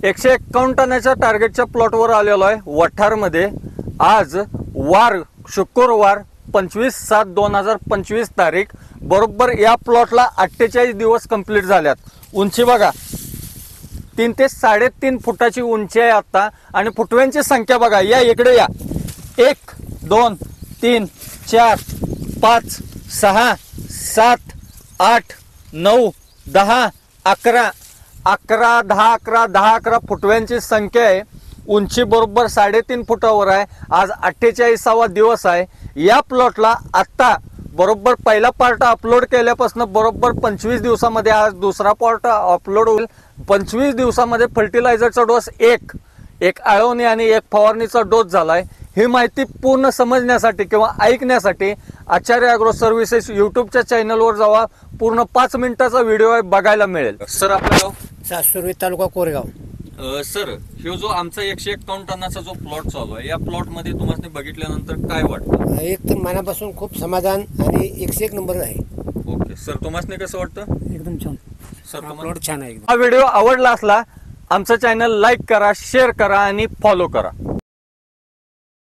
151 टनाच्या टार्गेटच्या प्लॉटवर आलेलो आहे वठारमध्ये। आज वार शुक्रवार 25/7/2025 तारीख। बरोबर या प्लॉटला 48 दिवस कंप्लीट झाल्यात। उंची बघा 3 ते 3.5 फुटाची उंची आहे आता। आणि फुटव्यांची संख्या बघा, या इकडे या, 1 2 3 4 5 6 7 8 9 10 11 11 10 11 10 11 फुटव्यांची संख्या आहे। उंची बरोबर 3.5 फुटावर आहे। आज 48वा दिवस आहे। या प्लॉटला आता बरोबर पहिला पार्ट अपलोड केल्यापासून बरोबर 25 दिवसामध्ये आज दुसरा पार्ट अपलोड होईल। 25 दिवसामध्ये फर्टिलायझरचा डोस एक आळवणी आणि एक फवारणीचा डोस झालाय। ही माहिती पूर्ण समजण्यासाठी किंवा ऐकण्यासाठी आचार्य ॲग्रो सर्व्हिसेस युट्यूबच्या चॅनलवर जावा। पूर्ण 5 मिनिटाचा व्हिडिओ बघायला मिळेल। सर आपलं गाव? सासुर्वी तालुका कोरेगाव। सर हे जो आमचा 151 टनाचा जो प्लॉट चालू आहे, या प्लॉट मध्ये तुम्हाला बघितल्यानंतर काय वाटतं? एक तर मनापासून खूप समाधान आणि 101 नंबर आहे। ओके सर, तुम्हाला कसं वाटतं? एकदम छान सर, प्लॉट छान आहे एकदम। हा व्हिडिओ आवडला असला आमचं चॅनल लाईक करा, शेअर करा आणि फॉलो करा।